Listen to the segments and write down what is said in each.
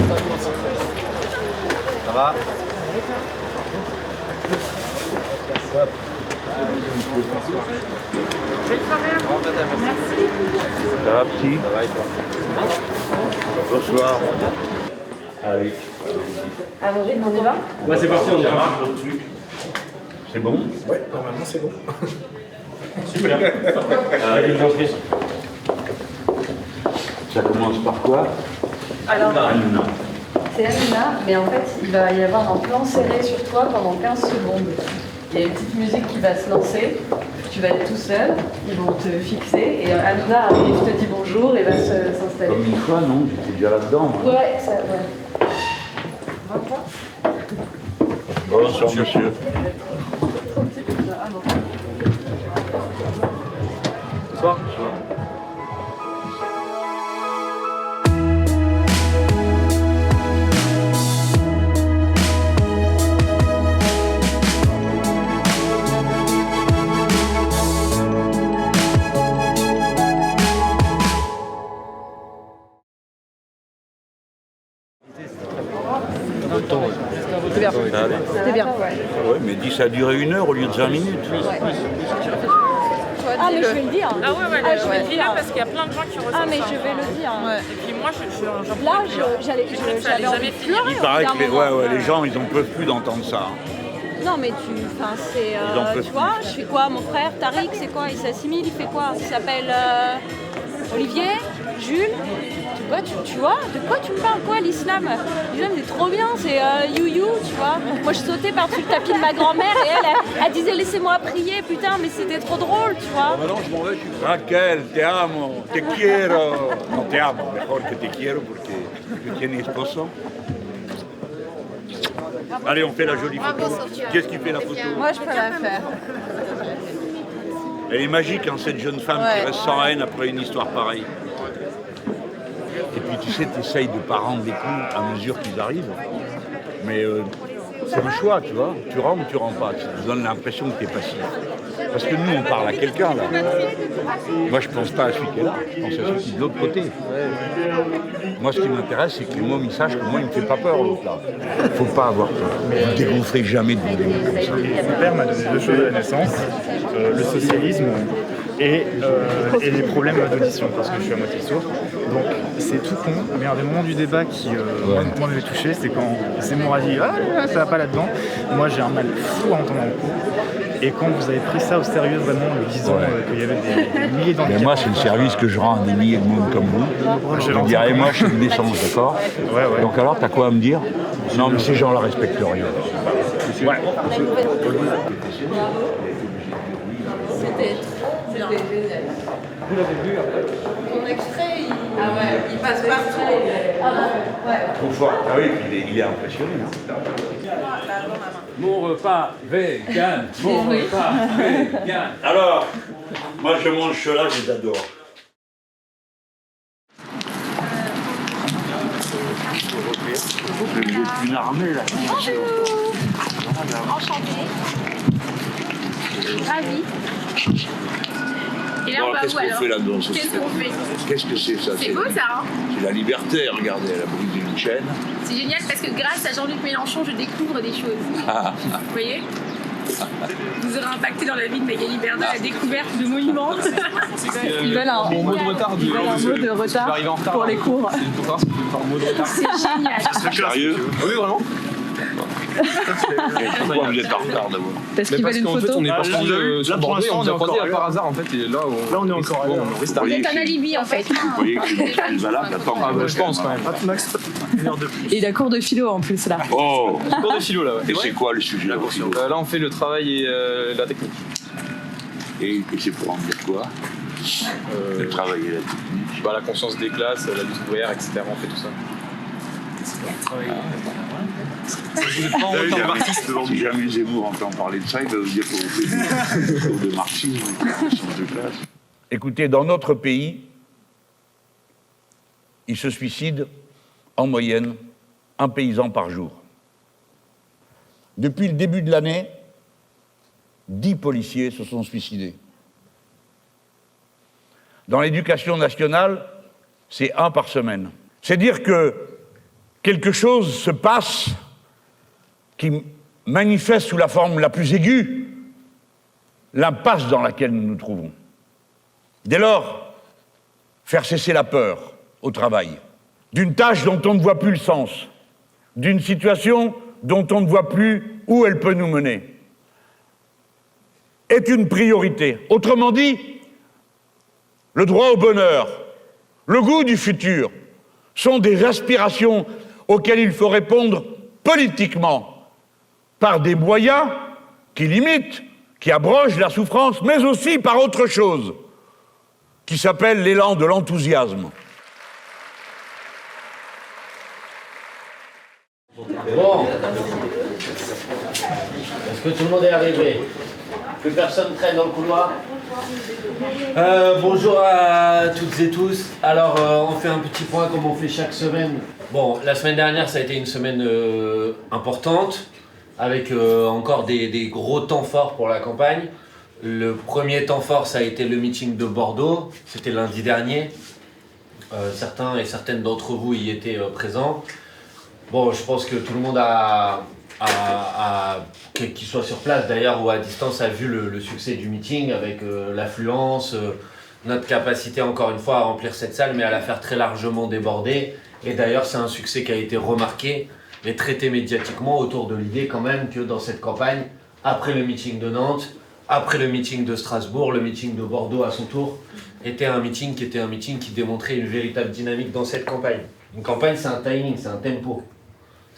Ça va? Ça va, petit? Ça va et toi? Bonsoir. Allez. Amandine, on y va? Ouais, c'est parti, on y va. C'est bon? Ouais, normalement c'est bon. Super. Allez, j'entrée. Ça commence par quoi? Alors, Hanouna. c'est Amina, mais en fait, il va y avoir un plan serré sur toi pendant 15 secondes. Il y a une petite musique qui va se lancer, tu vas être tout seul, ils vont te fixer, et Hanouna arrive, te dit bonjour et va s'installer. Comme une fois, non? J'étais déjà là-dedans. Hein. Ouais, ça, ouais. Bonsoir, monsieur. Bonsoir. C'était bien. C'était bien. Ouais, mais dis ça a duré 1 heure au lieu de 5 minutes. Ah, mais je vais le dire. Ah ouais, je vais le dire parce qu'il y a plein de gens qui ressentent Ah, mais ça. je vais le dire. Et puis moi, j'en Là, peux plus. j'allais Ça allait envie jamais de finir. pleurer. Il paraît au que bout d'un moment. les gens, ils en peuvent plus d'entendre ça. Non, mais enfin, c'est, Ils en peuvent tu vois, je fais quoi, mon frère, Tariq, c'est quoi, il s'assimile, il fait quoi? Il s'appelle Olivier, Jules, tu vois, de quoi tu me parles, quoi, l'islam? L'islam, c'est trop bien, c'est you, tu vois. Moi, je sautais par-dessus le tapis de ma grand-mère et elle disait, laissez-moi prier, putain, mais c'était trop drôle, tu vois. Maintenant, je m'en vais, Raquel, te amo, te quiero. Non, te amo, mejor que te quiero, porque tu tienes esposo. Allez, on fait la jolie photo. Qu'est-ce qui fait la photo? Moi, je peux la faire. Elle est magique, hein, cette jeune femme qui reste sans haine après une histoire pareille. Et puis tu sais, tu essayes de ne pas rendre les coups à mesure qu'ils arrivent. Mais c'est un choix, tu vois. Tu rends ou tu rends pas. Ça te donne l'impression que tu es passif. Parce que nous, on parle à quelqu'un, là. Moi, je pense pas à celui qui est là. Je pense à celui qui est de l'autre côté. Moi, ce qui m'intéresse, c'est que les mômes, ils sachent que moi, il me fait pas peur, l'autre, là. Faut pas avoir peur. Ne dégonflez jamais devant des mots comme ça. Mon père m'a donné 2 choses à la naissance, le socialisme et les problèmes d'audition, parce que je suis à moitié sourd. Donc c'est tout con, mais un des moments du débat qui moi m'avait touché, c'est quand Zemmour a dit « Ah, ça va pas là-dedans ». Moi j'ai un mal fou à entendre un coup. Et quand vous avez pris ça au sérieux, vraiment, en disant qu'il y avait des milliers d'handicapés... Mais moi, c'est le service que je rends à des milliers de mômes comme vous. Je te dirais, moi, je suis une naissance, d'accord? Ouais. Donc alors, t'as quoi à me dire? Non, mais ces gens-là respectent rien. Ouais. C'était génial. Vous l'avez vu après? Ton extrait, il passe partout. Ah bon? Ouais. Trop fort. Ah oui, il est impressionné. Hein. Mon repas vegan. Mon repas vegan. Alors, moi, je mange ceux-là, je les adore. J'ai une armée, là. Bonjour. Enchantée. Ravie. Et là, on va Qu'est-ce où qu'on alors? fait là-dedans? Qu'est-ce qu'on fait? Qu'est-ce que c'est ça? C'est beau ça, hein? C'est la liberté, regardez, elle a brisé une chaîne. C'est génial parce que grâce à Jean-Luc Mélenchon, je découvre des choses. Vous voyez? Vous aurez impacté dans la vie de Magali Berda la découverte de monuments. Ils veulent un mot de retard pour les cours. C'est génial. Sérieux? Oui, vraiment? Pourquoi vous êtes en retard d'abord? Parce qu'ils veulent une qu'en fait, photo. on est parti sur Bordeaux, on nous a croisé par hasard en fait, et là on est encore allé. Vous êtes un alibi en fait. Vous voyez que c'est une valable, attends. Ah bah je pense quand même. Max, 1 heure de plus. Et il a cours de philo en plus là. Oh! Cours de philo là, ouais. Et c'est quoi le sujet là? Là on fait le travail et la technique. Et c'est pour en dire quoi? Le travail et la technique. Bah, la conscience des classes, la lutte ouvrière, etc. On fait tout ça. Si jamais Zemmour entend parler de ça, il va vous dire qu'on fait du cours de marxisme, conscience de classe. Écoutez, dans notre pays, il se suicide en moyenne un paysan par jour. Depuis le début de l'année, 10 policiers se sont suicidés. Dans l'éducation nationale, c'est 1 par semaine. C'est dire que quelque chose se passe qui manifeste sous la forme la plus aiguë l'impasse dans laquelle nous nous trouvons. Dès lors, faire cesser la peur au travail, d'une tâche dont on ne voit plus le sens, d'une situation dont on ne voit plus où elle peut nous mener, est une priorité. Autrement dit, le droit au bonheur, le goût du futur, sont des aspirations auxquelles il faut répondre politiquement par des moyens qui limitent, qui abrogent la souffrance, mais aussi par autre chose qui s'appelle l'élan de l'enthousiasme. Bon. Est-ce que tout le monde est arrivé? Plus personne traîne dans le couloir? Bonjour à toutes et tous. Alors, on fait un petit point comme on fait chaque semaine. Bon, la semaine dernière, ça a été une semaine importante, avec encore des gros temps forts pour la campagne. Le premier temps fort, ça a été le meeting de Bordeaux. C'était lundi dernier. Certains et certaines d'entre vous y étaient présents. Bon, je pense que tout le monde qu'il soit sur place d'ailleurs ou à distance, a vu le succès du meeting avec l'affluence, notre capacité encore une fois à remplir cette salle, mais à la faire très largement déborder. Et d'ailleurs, c'est un succès qui a été remarqué et traité médiatiquement autour de l'idée quand même que dans cette campagne, après le meeting de Nantes, après le meeting de Strasbourg, le meeting de Bordeaux à son tour, était un meeting qui démontrait une véritable dynamique dans cette campagne. Une campagne, c'est un timing, c'est un tempo.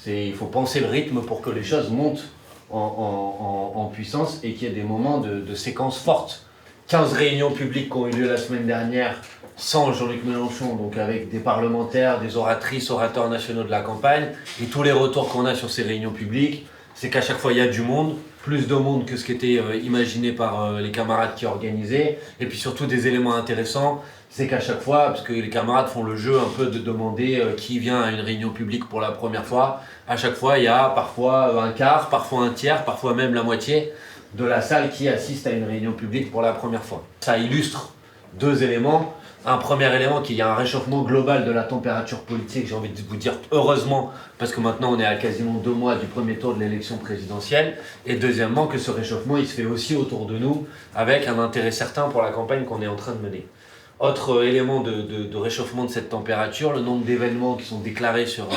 Il faut penser le rythme pour que les choses montent en puissance et qu'il y ait des moments de séquences fortes. 15 réunions publiques qui ont eu lieu la semaine dernière sans Jean-Luc Mélenchon, donc avec des parlementaires, des oratrices, orateurs nationaux de la campagne. Et tous les retours qu'on a sur ces réunions publiques, c'est qu'à chaque fois il y a du monde, plus de monde que ce qui était imaginé par les camarades qui organisaient. Et puis surtout des éléments intéressants, c'est qu'à chaque fois, parce que les camarades font le jeu un peu de demander qui vient à une réunion publique pour la première fois, à chaque fois il y a parfois un quart, parfois un tiers, parfois même la moitié de la salle qui assiste à une réunion publique pour la première fois. Ça illustre deux éléments. Un premier élément, qu'il y a un réchauffement global de la température politique, j'ai envie de vous dire heureusement, parce que maintenant on est à quasiment 2 mois du premier tour de l'élection présidentielle. Et deuxièmement, que ce réchauffement il se fait aussi autour de nous, avec un intérêt certain pour la campagne qu'on est en train de mener. Autre élément de réchauffement de cette température, le nombre d'événements qui sont déclarés sur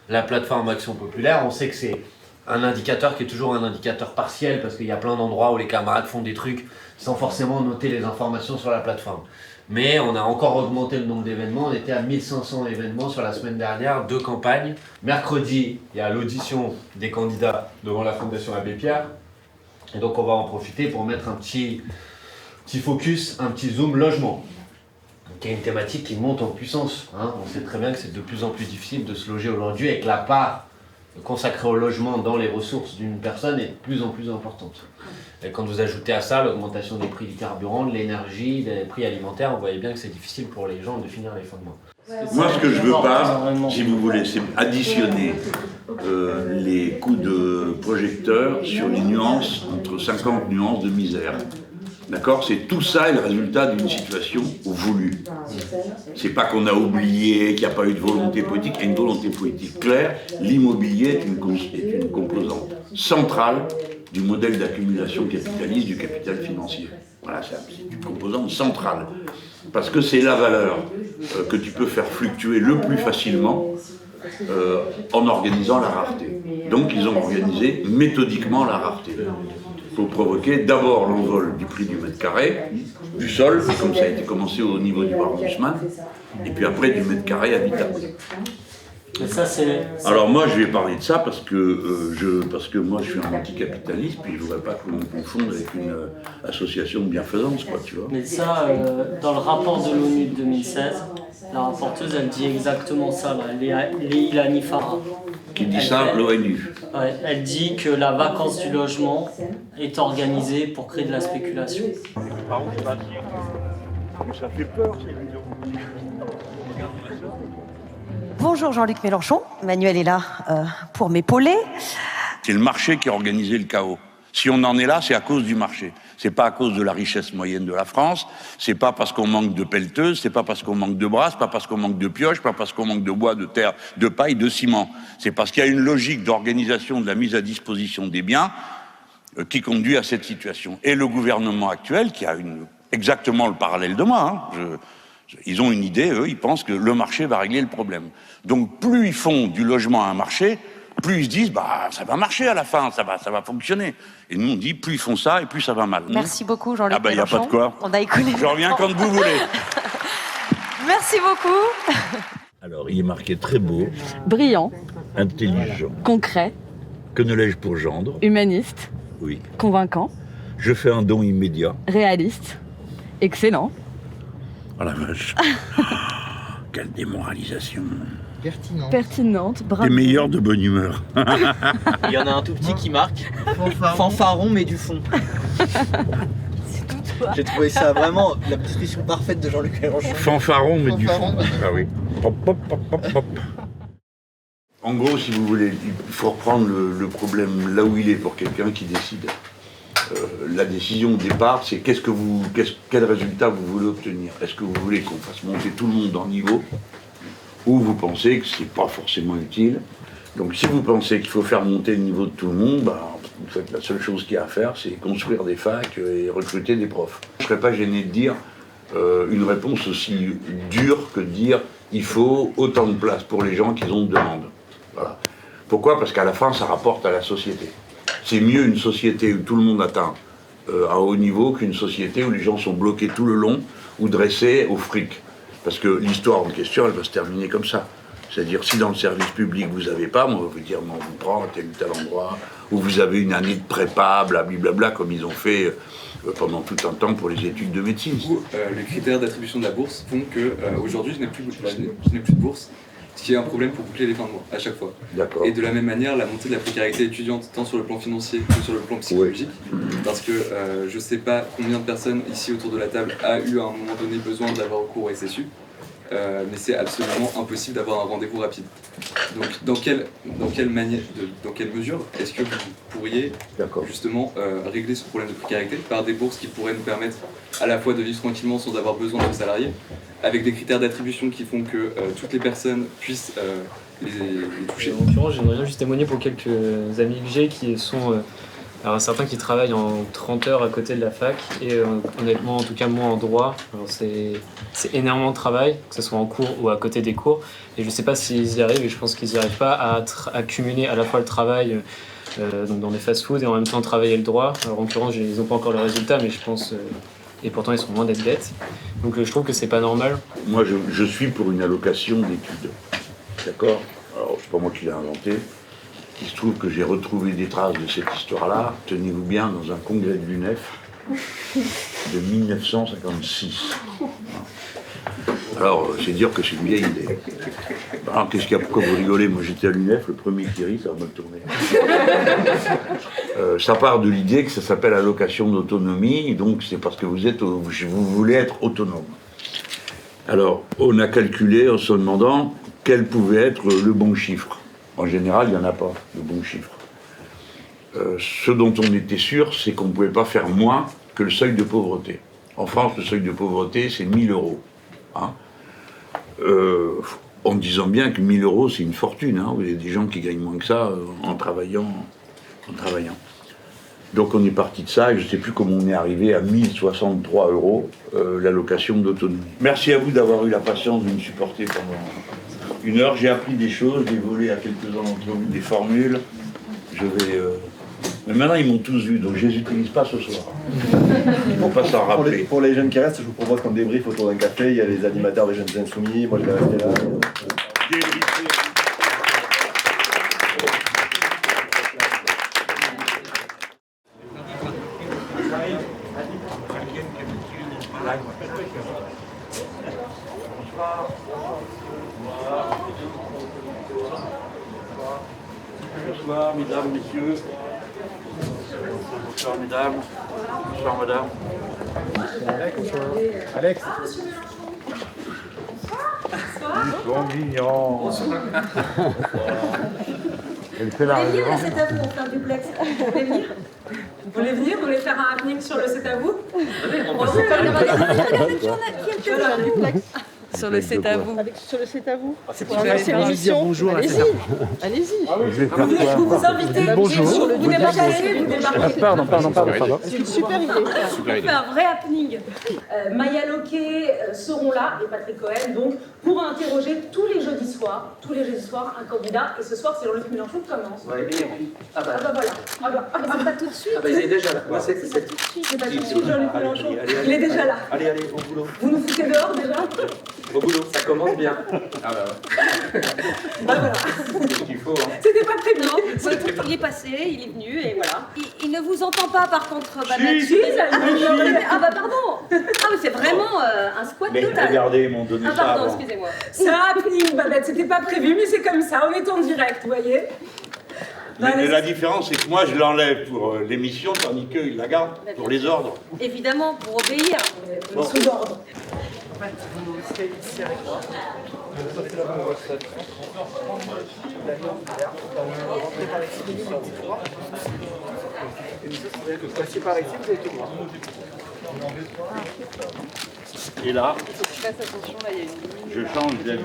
la plateforme Action Populaire. On sait que c'est un indicateur qui est toujours un indicateur partiel, parce qu'il y a plein d'endroits où les camarades font des trucs sans forcément noter les informations sur la plateforme. Mais on a encore augmenté le nombre d'événements, on était à 1500 événements sur la semaine dernière, 2 campagnes. Mercredi, il y a l'audition des candidats devant la Fondation Abbé Pierre. Et donc on va en profiter pour mettre un petit focus, un petit zoom logement, qui est une thématique qui monte en puissance. On sait très bien que c'est de plus en plus difficile de se loger aujourd'hui et que la part consacrée au logement dans les ressources d'une personne est de plus en plus importante. Et quand vous ajoutez à ça l'augmentation des prix du carburant, de l'énergie, des prix alimentaires, vous voyez bien que c'est difficile pour les gens de finir les fondements. Moi, ce que je veux pas, si vous voulez, c'est additionner les coups de projecteur sur les nuances, entre 50 nuances de misère. D'accord? C'est tout ça est le résultat d'une situation voulue. C'est pas qu'on a oublié, qu'il n'y a pas eu de volonté politique, il y a une volonté politique claire. L'immobilier est une composante centrale du modèle d'accumulation capitaliste du capital financier. Voilà, c'est une composante centrale. Parce que c'est la valeur que tu peux faire fluctuer le plus facilement en organisant la rareté. Donc ils ont organisé méthodiquement la rareté. Pour provoquer d'abord l'envol du prix du mètre carré, du sol, comme ça a été commencé au niveau du Baron Haussmann, et puis après du mètre carré habitable. Ça, alors moi je vais parler de ça parce que moi je suis un anticapitaliste, puis je ne voudrais pas qu'on me confonde avec une association de bienfaisance, quoi, tu vois. Mais ça, dans le rapport de l'ONU de 2016, la rapporteuse elle dit exactement ça, là. Leilani Farah. Qui dit ça, l'ONU. Ouais, elle dit que la vacance du logement est organisée pour créer de la spéculation. Ça fait peur, ces vidéos. Bonjour Jean-Luc Mélenchon, Manuel est là pour m'épauler. C'est le marché qui a organisé le chaos. Si on en est là, c'est à cause du marché. C'est pas à cause de la richesse moyenne de la France, c'est pas parce qu'on manque de pelleteuses, c'est pas parce qu'on manque de bras, c'est pas parce qu'on manque de pioches, pas parce qu'on manque de bois, de terre, de paille, de ciment. C'est parce qu'il y a une logique d'organisation de la mise à disposition des biens qui conduit à cette situation. Et le gouvernement actuel, qui a exactement le parallèle de moi, ils ont une idée, eux, ils pensent que le marché va régler le problème. Donc plus ils font du logement à un marché, plus ils se disent, ça va marcher à la fin, ça va fonctionner. Et nous, on dit, plus ils font ça, et plus ça va mal. Merci beaucoup, Jean-Luc il n'y a pas de quoi. On a écoulé. Je reviens quand vous voulez. Merci beaucoup. Alors, il est marqué très beau, Brillant, intelligent. concret, Que ne l'ai-je pour gendre? humaniste, Oui. convaincant, Je fais un don immédiat. réaliste, excellent. Oh la vache. Quelle démoralisation. Pertinente, bravo. T'es meilleur de bonne humeur. Il y en a un tout petit qui marque. Fanfaron, mais du fond. C'est tout toi. J'ai trouvé ça vraiment la description parfaite de Jean-Luc Mélenchon. Fanfaron, mais du fond. Ah oui. Hop, hop, hop, hop, hop. En gros, si vous voulez, il faut reprendre le problème là où il est pour quelqu'un qui décide. La décision de départ, c'est quel résultat vous voulez obtenir. Est-ce que vous voulez qu'on fasse monter tout le monde en niveau, ou vous pensez que c'est pas forcément utile? Donc si vous pensez qu'il faut faire monter le niveau de tout le monde, vous faites la seule chose qu'il y a à faire, c'est construire des facs et recruter des profs. Je ne serais pas gêné de dire une réponse aussi dure que de dire il faut autant de place pour les gens qu'ils ont de demande. Voilà. Pourquoi? Parce qu'à la fin, ça rapporte à la société. C'est mieux une société où tout le monde atteint un haut niveau qu'une société où les gens sont bloqués tout le long ou dressés au fric. Parce que l'histoire en question, elle va se terminer comme ça. C'est-à-dire, si dans le service public, vous n'avez pas, on va vous dire, on vous prend à tel ou tel endroit, ou vous avez une année de prépa, blablabla, comme ils ont fait pendant tout un temps pour les études de médecine. Les critères d'attribution de la bourse font que aujourd'hui, je n'ai plus de bourse, ce qui est un problème pour boucler les fins de mois, à chaque fois. D'accord. Et de la même manière, la montée de la précarité étudiante, tant sur le plan financier que sur le plan psychologique, parce que je ne sais pas combien de personnes ici autour de la table a eu à un moment donné besoin d'avoir recours au SSU, mais c'est absolument impossible d'avoir un rendez-vous rapide. Donc dans quelle mesure est-ce que vous pourriez justement régler ce problème de précarité par des bourses qui pourraient nous permettre à la fois de vivre tranquillement sans avoir besoin de salariés, avec des critères d'attribution qui font que toutes les personnes puissent les toucher. En l'occurrence, j'aimerais bien juste témoigner pour quelques amis que j'ai qui sont... alors certains qui travaillent en 30 heures à côté de la fac et honnêtement, en tout cas moi en droit, c'est énormément de travail, que ce soit en cours ou à côté des cours, et je ne sais pas s'ils y arrivent, et je pense qu'ils n'y arrivent pas à cumuler à la fois le travail donc dans des fast-food et en même temps travailler le droit. Alors en l'occurrence, ils n'ont pas encore le résultat, mais je pense... et pourtant ils sont loin d'être bêtes. Donc je trouve que c'est pas normal. Moi je suis pour une allocation d'études. D'accord? Alors c'est pas moi qui l'ai inventé. Il se trouve que j'ai retrouvé des traces de cette histoire-là, tenez-vous bien, dans un congrès de l'UNEF de 1956. Alors, c'est dire que c'est une vieille idée. Alors, qu'est-ce qu'il y a? Pourquoi vous rigolez? Moi, j'étais à l'UNEF, le premier qui rit, ça va me tourner. Ça part de l'idée que ça s'appelle allocation d'autonomie, donc c'est parce que vous voulez être autonome. Alors, on a calculé en se demandant quel pouvait être le bon chiffre. En général, il n'y en a pas de bons chiffres. Ce dont on était sûr, c'est qu'on ne pouvait pas faire moins que le seuil de pauvreté. En France, le seuil de pauvreté, c'est 1 000 €. Hein. En disant bien que 1 000 €, c'est une fortune. Hein. Vous avez des gens qui gagnent moins que ça en travaillant. Donc on est parti de ça, et je ne sais plus comment on est arrivé à 1 063 €, l'allocation d'autonomie. Merci à vous d'avoir eu la patience de me supporter pendant 1 heure. J'ai appris des choses, j'ai volé à quelques-uns d'entre vous des formules. Je vais... Mais maintenant, ils m'ont tous vu, donc je ne les utilise pas ce soir. Il ne faut pas s'en rappeler. Pour les jeunes qui restent, je vous propose qu'on débriefe autour d'un café. Il y a les animateurs des Jeunes Insoumis, moi je vais rester là. Bonsoir, mesdames, messieurs. Bonsoir, mesdames. Bonsoir, madame. Alex. Ils sont mignons. Elle fait la révérence. C'est à vous, on fait un duplex. Vous pouvez venir ? Vous voulez venir? Vous voulez faire un happening sur le C'est à vous? Sur le C'est à vous. Sur le C'est à vous. C'est pour l'émission. bonjour. Allez-y. Allez-y. Vous vous invitez. Bonjour. Vous débarquez, vous débarquez. Pardon. C'est une super idée. On fait un vrai happening. Maya Loquet seront là, et Patrick Cohen, donc, pour interroger tous les jeudis soirs, un candidat. Et ce soir, c'est Jean-Luc Mélenchon qui commence. Ouais, Ah bah voilà. C'est pas tout de suite. Ah bah il est déjà là. C'est pas tout de suite, Jean-Luc Mélenchon. Il est déjà là. Allez, au boulot. Vous nous foutez dehors déjà? Au boulot, ça commence bien. Ah bah ouais. Bah voilà. C'est ce qu'il faut. Hein. C'était pas très bien. Il est passé, il est venu et voilà. Il ne vous entend pas par contre, Babette. Si, Ah bah pardon. Ah mais c'est vraiment un squat Mais total. regardez, ils m'ont donné Ah ça pardon, avant. excusez-moi. C'est un happening, Babette. C'était pas prévu, mais c'est comme ça. On est en direct, vous voyez. Mais la différence, c'est que moi, je l'enlève pour l'émission, tandis qu'ils la gardent pour les ordres. Évidemment, pour obéir. Bon. Sous ordre. Et là, je change d'avis.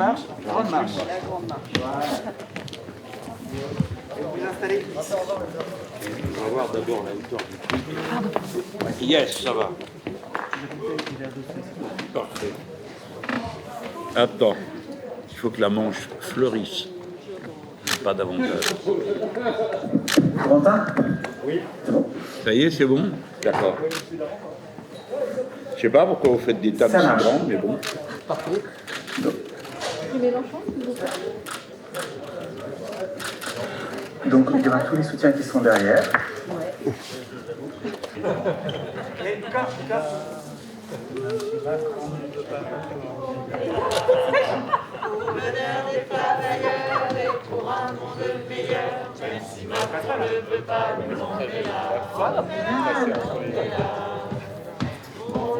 Grande marche. La grande marche. Vous installez ici. On va voir d'abord la hauteur du truc. Yes, ça va. Parfait. Attends, il faut que la manche fleurisse. Pas davantage. Quentin? Oui. Ça y est, c'est bon? D'accord. Je sais pas pourquoi vous faites des tables si grandes, mais bon. Parfait. Donc il y aura tous les soutiens qui sont derrière.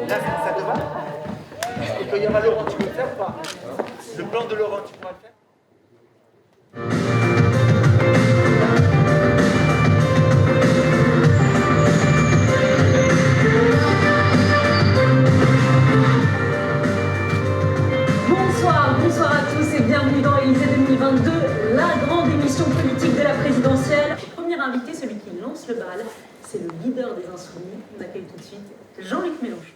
Là, ça te va? Et quand il y aura Laurent, tu peux le faire ou pas? Le plan de Laurent, tu pourras le faire? Bonsoir à tous et bienvenue dans Élysée 2022, la grande émission politique de la présidentielle. Premier invité, celui qui lance le bal, c'est le leader des Insoumis. On accueille tout de suite Jean-Luc Mélenchon.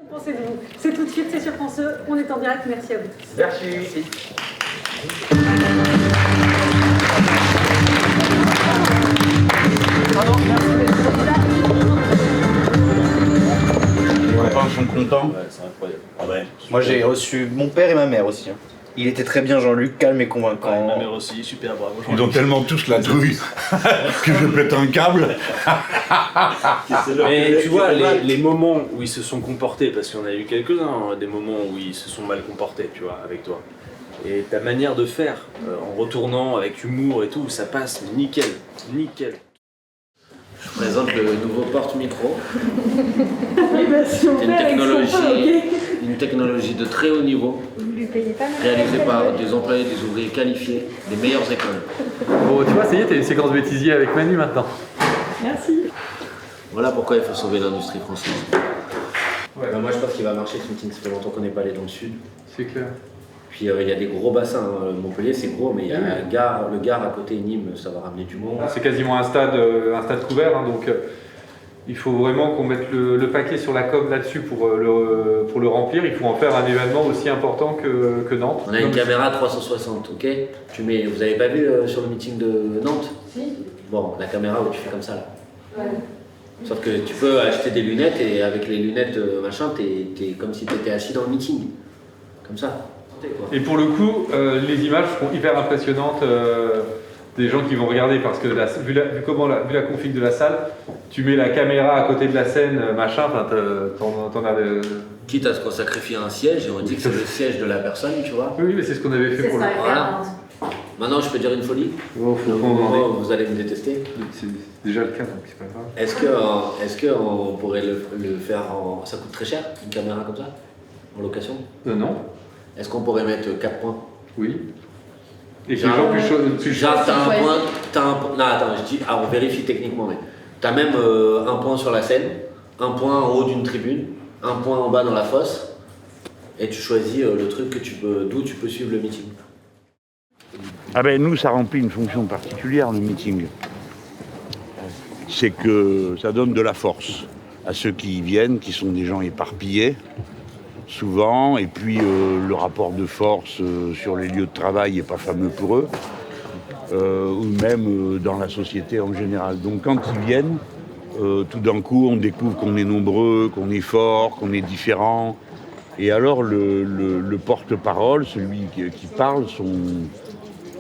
Pensez-vous, c'est tout de suite, c'est sur France 2, on est en direct, merci à vous tous. Merci. Les enfants sont contents. Ouais, c'est incroyable. Ah ouais. Moi j'ai reçu mon père et ma mère aussi. Hein. Il était très bien Jean-Luc, calme et convaincant. Ouais, ma mère aussi, super bravo. Ils ont tellement tous la trouille que je pète un câble. Mais tu vois, les moments où ils se sont comportés, parce qu'il y en a eu quelques-uns, hein, des moments où ils se sont mal comportés, tu vois, avec toi. Et ta manière de faire, en retournant avec humour et tout, ça passe nickel, nickel. Je présente le nouveau porte-micro. C'est Une technologie de très haut niveau, réalisée par des employés, des ouvriers qualifiés, des meilleures écoles. Bon, tu vois, ça y est, t'as une séquence bêtisier avec Manu maintenant. Merci. Voilà pourquoi il faut sauver l'industrie française. Ouais. Ben moi je pense qu'il va marcher ce meeting, ça fait longtemps qu'on n'est pas allé dans le sud. C'est clair. Puis il y a des gros bassins, hein. Montpellier c'est gros, mais il y a le Gard à côté, Nîmes, ça va ramener du monde. C'est quasiment un stade couvert, hein, donc il faut vraiment qu'on mette le paquet sur la com là-dessus pour le remplir. Il faut en faire un événement aussi important que Nantes. On a une caméra 360, ok? Vous avez pas vu sur le meeting de Nantes? Si. Bon, la caméra où tu fais comme ça là. Ouais. Sauf que tu peux acheter des lunettes et avec les lunettes machin, t'es comme si tu étais assis dans le meeting. Comme ça. Et pour le coup, les images seront hyper impressionnantes des gens qui vont regarder parce que vu la config de la salle, tu mets la caméra à côté de la scène, machin, enfin t'en as de... Quitte à se sacrifier un siège, et on dit que c'est le siège de la personne, tu vois. Oui, mais c'est ce qu'on avait fait pour le... Voilà. Maintenant, je peux dire une folie. Vous allez me détester. C'est déjà le cas, donc c'est pas grave. Est-ce qu'on pourrait le faire en... Ça coûte très cher, une caméra comme ça? En location? Non. est-ce qu'on pourrait mettre 4 points? Oui. Et si les gens plus genre, t'as un point. Non, attends, je dis, on vérifie techniquement, mais t'as même un point sur la scène, un point en haut d'une tribune, un point en bas dans la fosse, et tu choisis le truc d'où tu peux suivre le meeting. Ah ben nous, ça remplit une fonction particulière, le meeting. C'est que ça donne de la force à ceux qui y viennent, qui sont des gens éparpillés, souvent, et puis le rapport de force sur les lieux de travail n'est pas fameux pour eux, ou même dans la société en général. Donc quand ils viennent, tout d'un coup, on découvre qu'on est nombreux, qu'on est fort, qu'on est différent. Et alors le porte-parole, celui qui parle,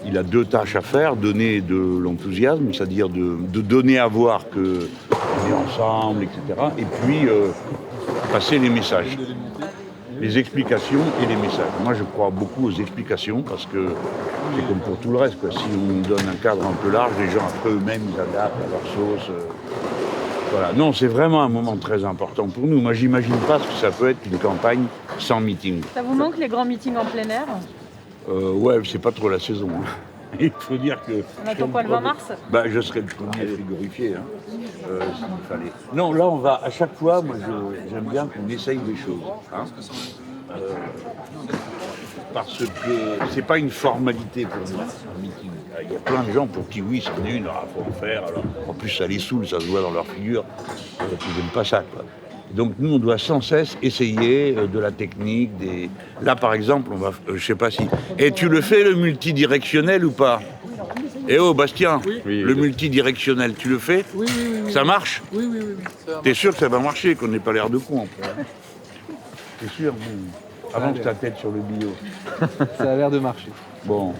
il a 2 tâches à faire, donner de l'enthousiasme, c'est-à-dire de donner à voir qu'on est ensemble, etc. Et puis passer les messages, les explications et les messages. Moi, je crois beaucoup aux explications parce que c'est comme pour tout le reste, quoi. Si on donne un cadre un peu large, les gens après eux-mêmes, ils adaptent à leur sauce. Voilà. Non, c'est vraiment un moment très important pour nous. Moi, j'imagine pas ce que ça peut être une campagne sans meeting. Ça vous manque les grands meetings en plein air? Ouais, c'est pas trop la saison. Hein. Il faut dire que... On attend quoi, le 20 mars? Je serai le premier frigorifié, s'il fallait. Non, là, on va, à chaque fois, moi, j'aime bien qu'on essaye des choses. Hein. Parce que c'est pas une formalité pour nous, un meeting. Il y a plein de gens pour qui, oui, c'en est une, il faut en faire. Alors, en plus, ça les saoule, ça se voit dans leur figure. Ils n'aiment pas ça, quoi. Donc nous, on doit sans cesse essayer de la technique. Là, par exemple, on va, je sais pas si... Et tu le fais, le multidirectionnel ou pas? Eh oh, Bastien, le multidirectionnel, tu le fais? Oui. Ça marche? Oui. T'es sûr que ça va marcher, qu'on n'ait pas l'air de con après? T'es sûr? Avance ta tête sur le bio. Ça a l'air de marcher. Bon,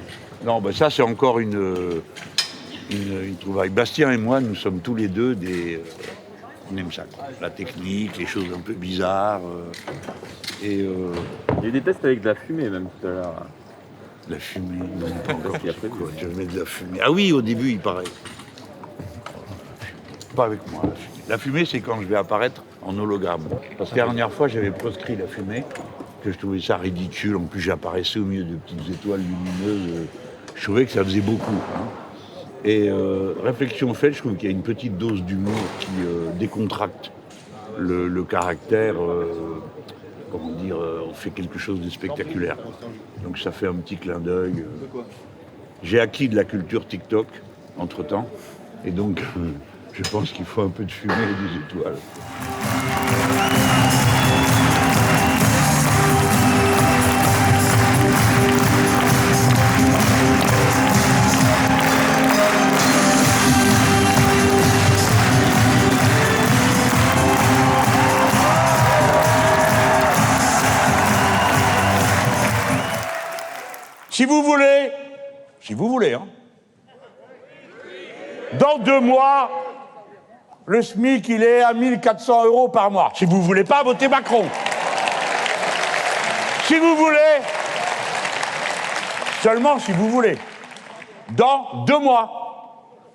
non, ça c'est encore une trouvaille. Bastien et moi, nous sommes tous les deux on aime ça, quoi. La technique, les choses un peu bizarres. Il y a eu des tests avec de la fumée même tout à l'heure. De la fumée, non, pas encore. Je vais mettre de la fumée. Ah oui, au début, il paraît. Pas avec moi, la fumée. La fumée, c'est quand je vais apparaître en hologramme. Parce que la dernière fois, j'avais proscrit la fumée, que je trouvais ça ridicule. En plus, j'apparaissais au milieu de petites étoiles lumineuses. Je trouvais que ça faisait beaucoup. Hein. Et réflexion faite, je trouve qu'il y a une petite dose d'humour qui décontracte le caractère, on fait quelque chose de spectaculaire. Donc ça fait un petit clin d'œil. J'ai acquis de la culture TikTok entre-temps, et donc je pense qu'il faut un peu de fumée et des étoiles. Si vous voulez, hein. Dans 2 mois, le SMIC, il est à 1 400 € par mois. Si vous voulez pas, votez Macron. Si vous voulez, seulement si vous voulez. Dans 2 mois.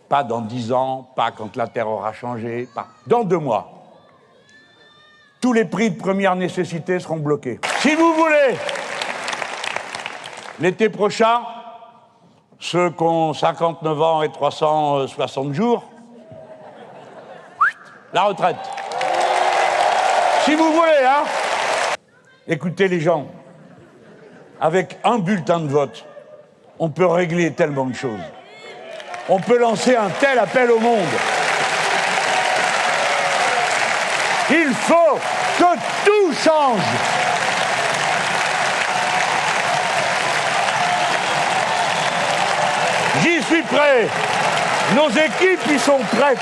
Pas dans 10 ans, pas quand la Terre aura changé, pas. Dans 2 mois. Tous les prix de première nécessité seront bloqués. Si vous voulez, l'été prochain, ceux qui ont 59 ans et 360 jours, la retraite. Si vous voulez, hein. Écoutez les gens, avec un bulletin de vote, on peut régler tellement de choses. On peut lancer un tel appel au monde. Il faut que tout change. J'y suis prêt. Nos équipes y sont prêtes.